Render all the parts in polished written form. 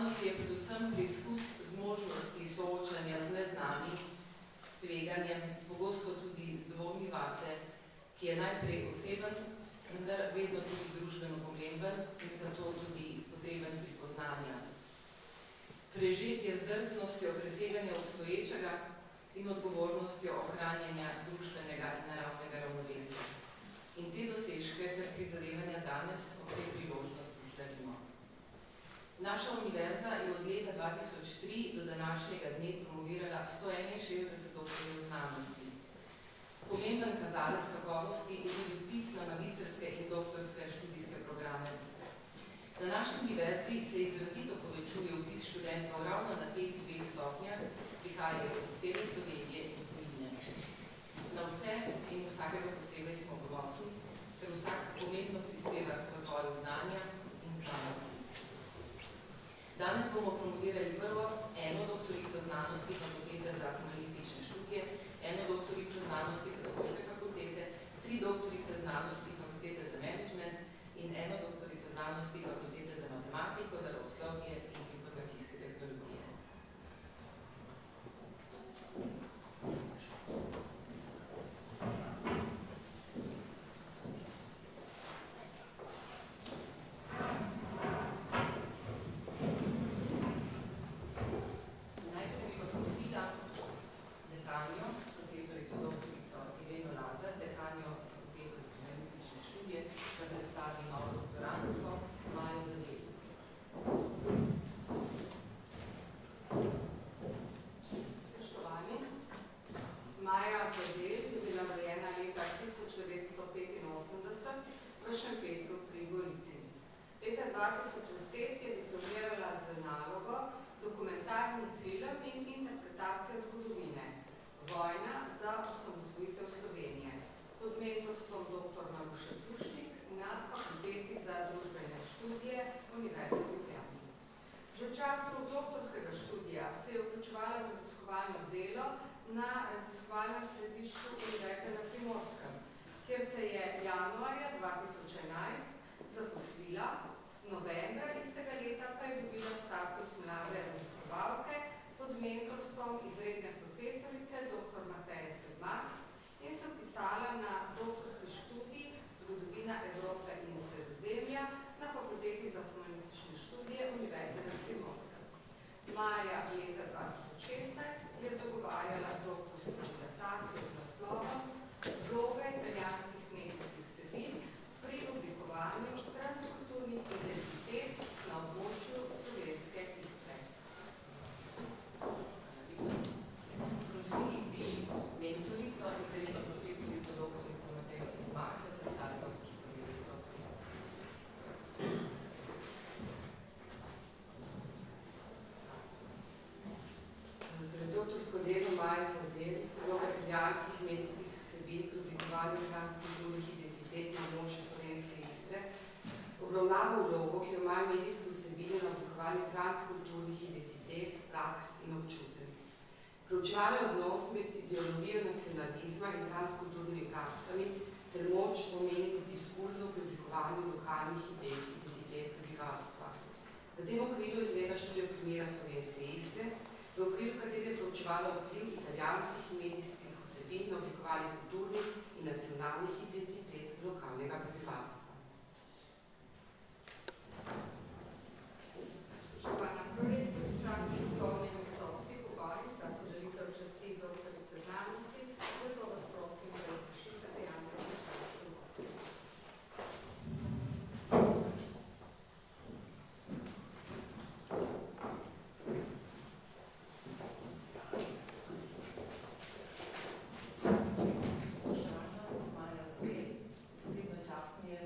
znanost je predvsem preizkus zmožnosti soočanja z neznanim, s tveganjem, pogosto tudi z dvomi vase, ki je najprej oseben, vendar vedno tudi družbeno pomemben in zato tudi potreben pripoznanja. Prežetje z drsnostjo preseganja obstoječega in odgovornostjo ohranjanja družbenega in naravnega ravnovesja. In te dosežke ter prizadevanja danes ob tej priložnosti slavimo. Naša univerza je od leta 2003 do današnjega dne promovirala 161 doktorjev znanosti. Pomemben kazalec kakovosti je tudi vpis na magistrske in doktorske študijske programe. Na naši univerzi se izrazito povečuje vpis študentov ravno na teh dveh stopnjah, prihajajo iz cele Slovenije in tujine. Na vse in vsakega posebej smo ponosni, ker vsak pomembno prispeva k razvoju znanja in znanosti. Danes bomo promovirali prvo eno doktorico znanosti Fakultete za humanistične študije, eno doktorico znanosti Pedagoške fakultete, 3 doktorice znanosti Fakultete za menedžment in eno doktorico znanosti Fakultete za matematiko, naravoslovje in informacijske tehnologije. Profesorico doktorico Ireno Lazar, dekanjo Fakultete za humanistične študije, da predstavi novo doktorantko Majo Zadel. Spoštovani, Maja Zadel je bila rojena leta 1985 v Šempetru pri Gorici. Leta 2010 je diplomirala z nalogo dokumentarni film in interpretacija zgodovine Vojna za osamosvojitev Slovenije pod mentorstvom dr. Maruše Pušnik na Fakulteti za družbene študije Univerze v Ljubljani. Že v času doktorskega študija se je vključevala v raziskovalno delo na raziskovalnem središču Univerze na Primorskem, kjer se je januarja 2011 zaposlila, novembra istega leta pa je dobila status mlade raziskovalke pod mentorstvom izredne profesorice dr. Mateje Sedmak in se vpisala na doktorski študij Zgodovina Evrope in Sredozemlja na Fakulteti za humanistične študije Univerze na Primorskem. Maja leta 2016 je zagovarjala doktorsko disertacijo z naslovom Vloga italijanskih medijskih vsebin pri oblikovanju transkulturnih identitet na območju slovenske Istre. Prosili bi mentorico, izredno profesorico doktorico Matejo Sedmak, da predstavi doktorsko delo, prosim. Doktorsko delo Maje Zadel, vloga italijanskih medijskih vsebin pri oblikovanju transkulturnih identitet na območju slovenske Istre, obravnava vlogo, ki jo imajo medijske vsebine na oblikovanju transkulturnih identitet, praks in občutenj. Proučevala je odnos med ideologijo nacionalizma in transkulturnimi praksami ter moč omenjenih diskurzov pri oblikovanju lokalnih identitet prebivalstva. V tem okviru izveda študijo primera slovenske Istre, v okviru katere je proučevala vpliv italijanskih medijskih vsebin na oblikovanje kulturnih in nacionalnih identitet lokalnega prebivalstva. Spoštovana prorektorica, izpolnjeni so vsi pogoji za podelitev časti doktorice znanosti, zato vas prosim, da razrešite dejanje vprašanje. Spoštovana Maja Zadel, posebno čast mi je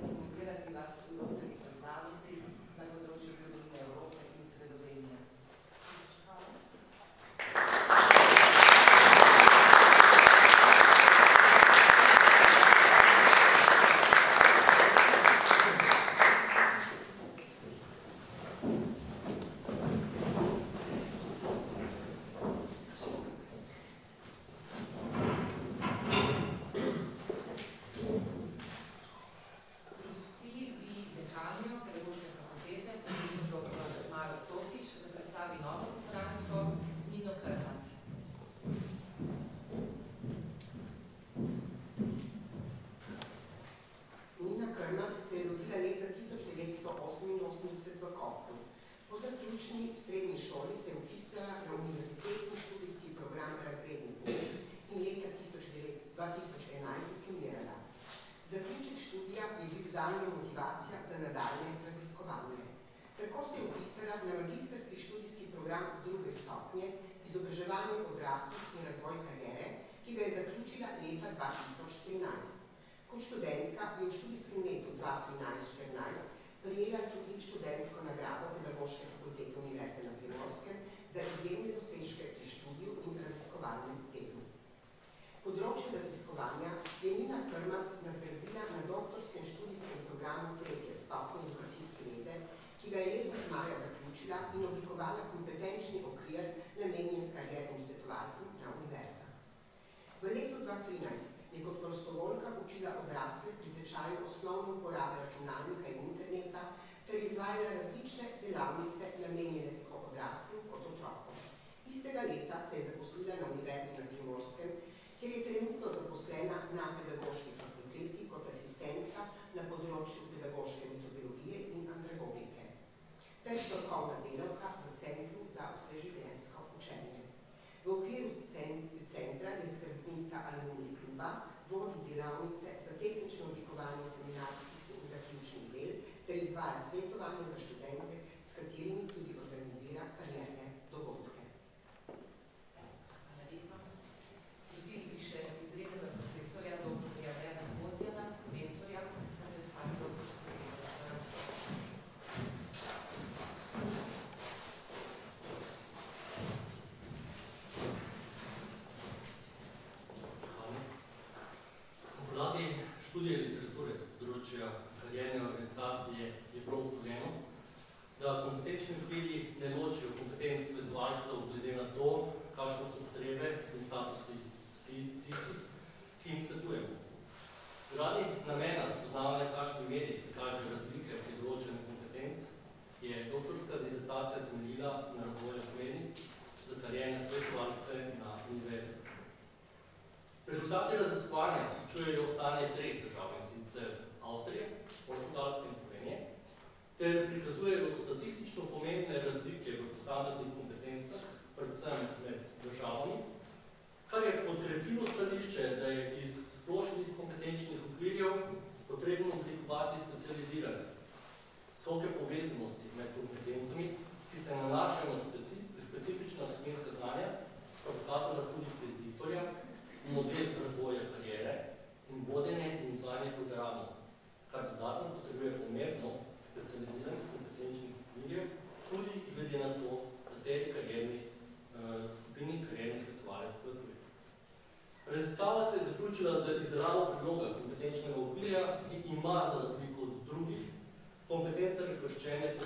zaključni srednji šoli se je vpisala na univerzitetni študijski program razredni pouk in leta 2011 diplomirala. Zaključek študija je bil zanjo motivacija za nadaljnje raziskovanje. Tako se je vpisala na magistrski študijski program druge stopnje, izobraževanje odraslih in razvoj kariere, ki ga je zaključila leta 2013. Kot študentka je v študijskem letu 2013-2014 prijela tudi študentsko nagrado Pedagoške fakultete Univerze na Primorskem za izjemne dosežke pri študiju in raziskovalnem delu. Področje raziskovanja je Nina Krmac nadgradila na doktorskem študijskem programu 3. stopnje edukacijske vede, ki ga je letos maja zaključila in oblikovala kompetenčni okvir namenjen kariernim svetovalcem na univerzah. V letu 2013 je kot prostovoljka učila odrasle pri tečaju osnovne uporabe računalnika in interneta ter izvajala različne delavnice namenjene tako odraslim kot otrokom. Istega leta se je zaposlila na Univerzi na Primorskem, kjer je trenutno zaposlena na pedagoški fakulteti kot asistentka na področju pedagoške metodologije in andragogike, ter strokovna delavka v Centru za vseživljenjsko učenje. V okviru centra je skrbnica alumni kluba, vodi delavnice za tehnično oblikovanje seminarskih in zaključnih del ter izvaja svetovanje za študente, s katerimi tudi organizira karierne dogodke. Hvala lepa. Prosili bi še izrednega profesorja dr. Wernerja Kozjana, mentorja, da predstavi doktorsko delo. Podlagi študije literature z področja karierne orientacije je prav ugotovljeno, da kompetenčni okviri ne ločijo kompetenc svetovalcev glede na to, kakšne so potrebe in statusi tistih, ki jim svetujemo. Zaradi namena spoznavanja, kakšni meri se kažejo razlike pri določenih kompetenc, je doktorska disertacija temeljila na razvoju smernic za karierne svetovalce na univerzi. Rezultati raziskovanja vključujejo stanje 3 držav, in sicer Avstrije, Portugalske in Slovenije, ter prikazujejo statistično pomembne razlike v posameznih kompetencah, predvsem med državami, kar je potrebilo stališče, da je iz splošnih kompetenčnih okvirjev potrebno oblikovati specializirane, visoke povezanosti med kompetencami, ki se nanašajo na specifična vsebinska znanja, sta pokazala tudi prediktorja, model razvoja kariere in vodenje in izvajanje programov, kar dodatno potrebuje pomembnost specializiranih kompetenčnih okvirjev, tudi glede na to, kateri karierni skupini karierni svetovalec svetuje. Raziskava se je zaključila z izdelavo predloga kompetenčnega okvirja, ki ima za razliko od drugih kompetencah razvrščene po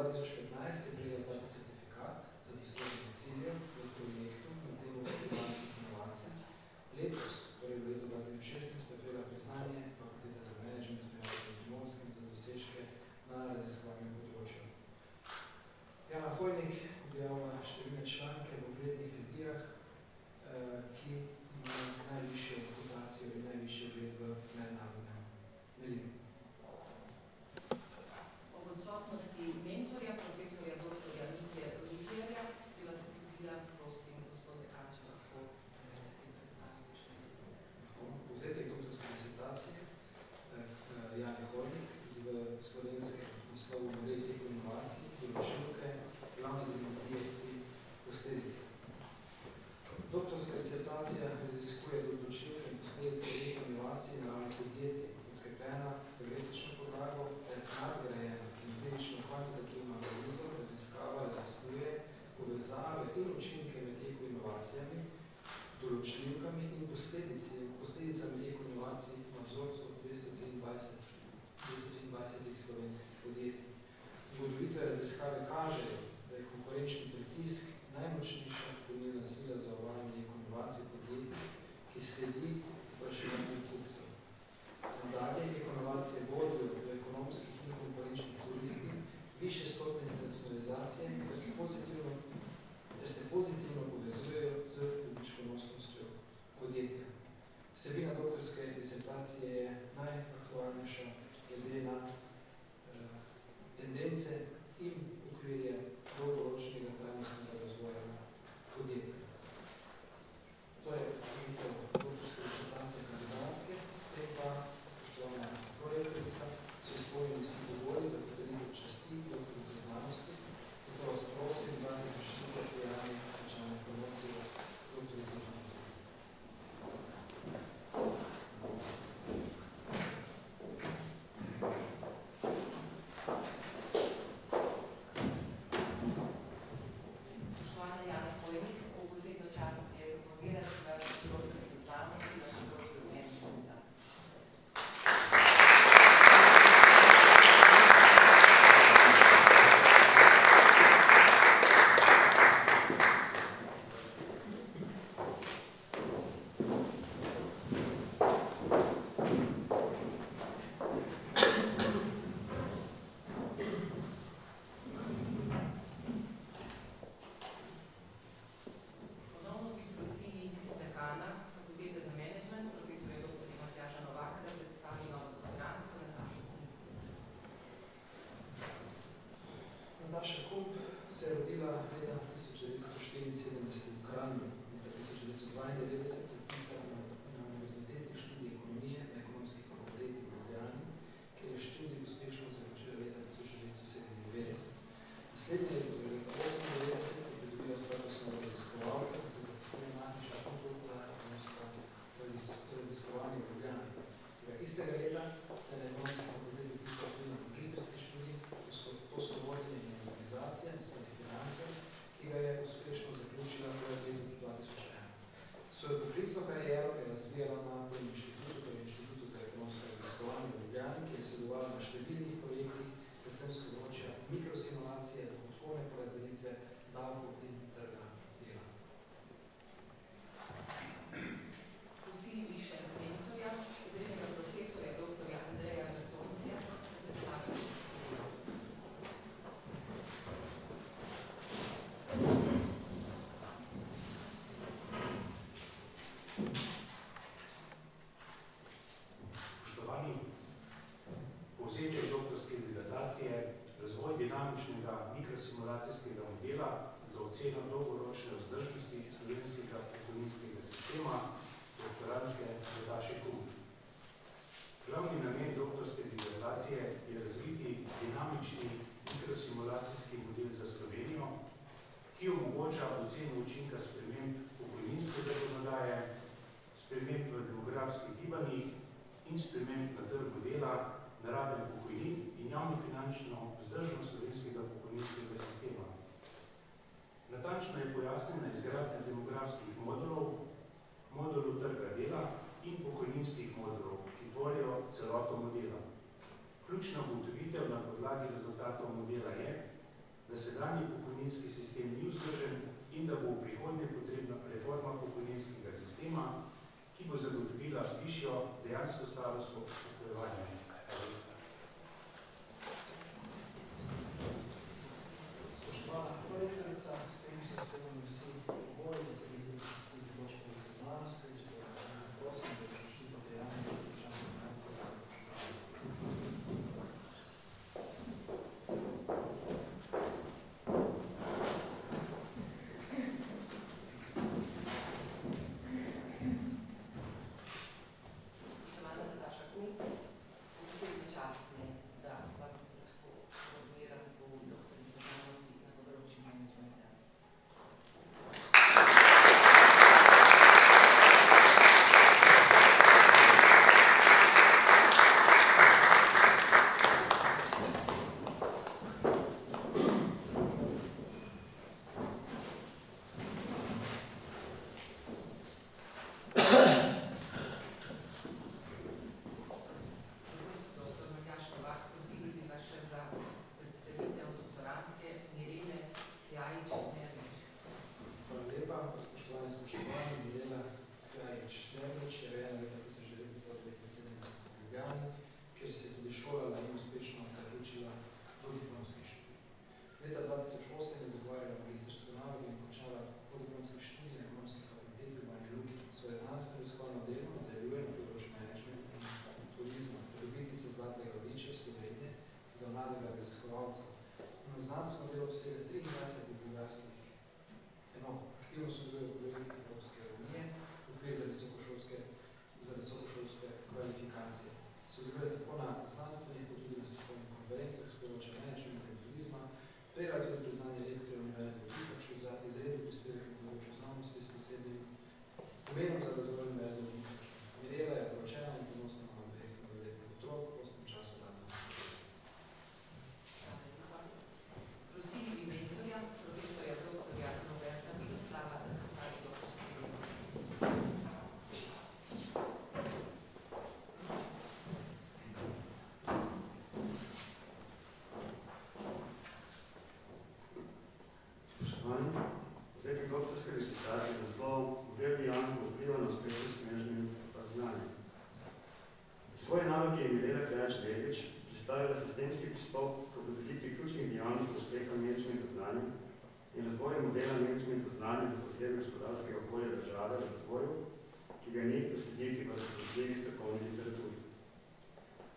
2015 je prejela zlati certifikat za doseganje ciljev v projektu na temo klimatskih inovacij. Letos, torej v letu 2016, pa je prejela priznanje Fakultete za menedžment Univerze v Primorskem za dosežke na raziskovanju področju. Jana Hojnik objavlja številne članke v uglednih revijah, ki imajo najvišjo reputacijo in najvišji ugled v mednarodnem merilu. Ob odsotnosti mentorja, profesorja dr. Mitje Ruzierja, bi vas povabila, prosim, gospod dekan, če lahko te predstavite še nekaj. Povzetek doktorske disertacije Jane Hojnik v slovenskem naslovu model eko-inovacij, določilke, glavne dimenzije in posledice. Doktorska disertacija raziskuje določilke in posledice eko-inovacij na ravni podjetij, podkrepljena s teoretično podlago ter nadgrajena z empirično kvantitativno analizo, raziskava razisuje povezave in učinke med eko-inovacijami, določljivkami in posledicami eko-inovacij na vzorcu 223 slovenskih podjetij. Ugotovitve raziskave kažejo, da je konkurenčni pritisk najmočnejša gonilna sila za uvajanje eko-inovacij podjetij, ki sledi vprašanju kupcev. Nadalje, eko-inovacije vodijo do ekonomskih in konkurenčnih koristi, višje stopnje internacionalizacije ter se pozitivno povezujejo z dobičkonosnostjo podjetja. Vsebina doktorske disertacije je najaktualnejša glede na tendence in okvirje dolgoročnega trajnostnega razvoja podjetja. To je doktorska disertacija kandidatke, s tem pa, spoštovana prorektorica, so izpolnjeni vsi pogoji za potrditev časti doktorice znanosti, in to vas prosim, da izvršite prijavne svečane promocije doktorice znanosti. Povzetek doktorske dizertacije razvoj dinamičnega mikrosimulacijskega modela za oceno dolgoročne vzdržnosti slovenskega pokojninskega sistema doktorantke Nataše Kump. Glavni namen doktorske dizertacije je razviti dinamični mikrosimulacijski model za Slovenijo, ki omogoča oceno učinka sprememb pokojninske zakonodaje, sprememb v demografskih gibanjih in sprememb na trgu dela, narave pokojnin in javnofinančno vzdržnost slovenskega pokojninskega sistema. Natančno je pojasnjena izgradnja demografskih modulov, modulov trga dela in pokojninskih modulov, ki tvorijo celoto modela. Ključna ugotovitev na podlagi rezultatov modela je, da sedanji pokojninski sistem ni vzdržen in da bo v prihodnje potrebna reforma pokojninskega sistema, ki bo zagotovila višjo dejansko starostno upokojevanje. Spoštovana korektorica, s tem so vsebeni vsi pogoji za pridobitev določbe znanosti, zato prosim, da spoštujete dejanje in izrečanje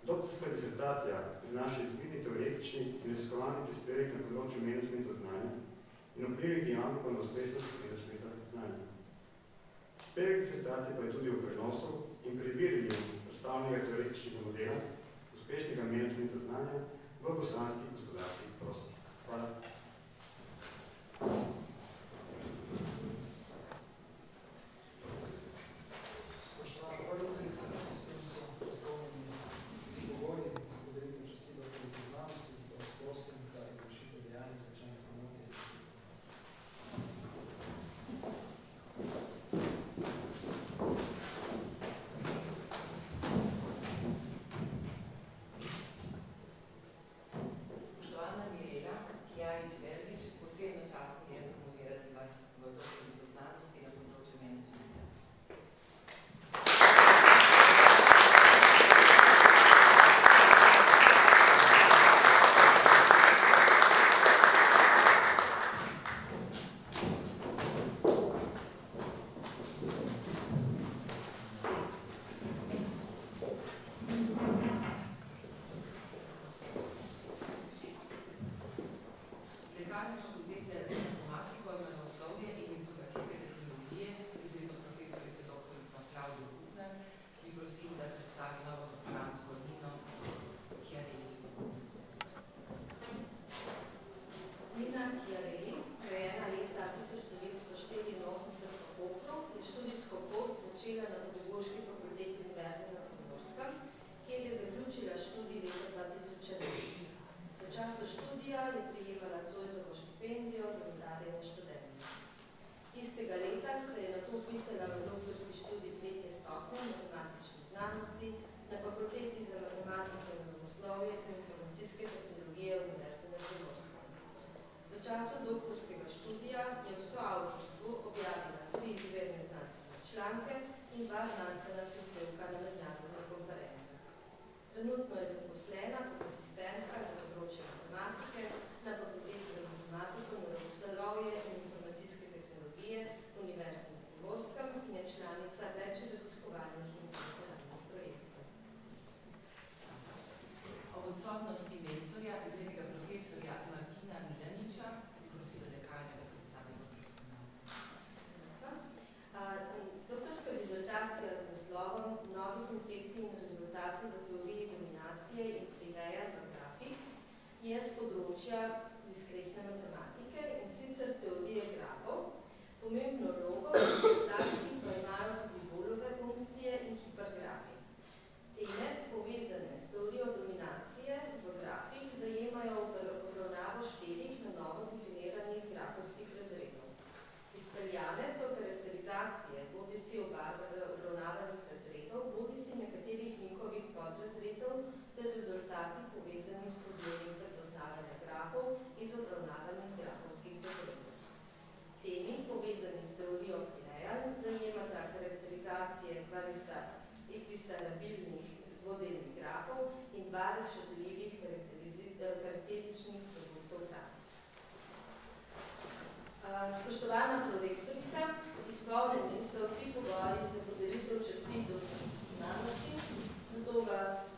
Doktorska disertacija prinaša izbirni teoretični in raziskovalni prispevek na področju menedžmenta znanja in vplivi dejavnikov na uspešnost menedžmenta znanja. Prispevek disertacije pa je tudi v prenosu in preverjanju predstavljenega teoretičnega modela uspešnega menedžmenta znanja v bosanskih gospodarskih prostorih. Hvala. času doktorskega študija je v soavtorstvu objavila 3 izvedne znanstvene članke in 2 znanstvena prispevka na mednarodnih konferencah. Trenutno je zaposlena kot asistentka za področje matematike na Fakulteti za matematiko, naravoslovje in informacijske tehnologije Univerze na Primorskem in je članica več raziskovalnih in doktoralnih projektov. Ob odsotnosti mentorja, izrednega profesorja Martina Milaniča, bi prosila dekanja, da predstavijo personal. Doktorska dizertacija z naslovom Novi koncepti in rezultati v teoriji dominacije in prireja v grafih je z področja diskretne matematike in sicer teorije grafov. Pomembno vlogo v dizertaciji pa imajo tudi bolove funkcije in hipergrafi. Teme, povezane s teorijo dominacije v grafih, zajemajo obravnavo 4 na novo definiranih grafovskih razredov. Izpeljane so karakterizacije bodisi obravnavanih razredov, bodisi nekaterih njihovih podrazredov ter rezultati povezani s problemi prepoznavanja grafov iz obravnavanih grafovskih razredov. Temi, povezani s teorijo prirejanj, zajemata karakterizacije ekvistarabilnih dvodelnih grafov in 2 razširljivih karakterističnih produktov grafov. Spoštovana prorektorica, izpolnjeni so vsi pogoji za podelitev časti doktorskih znanosti, zato vas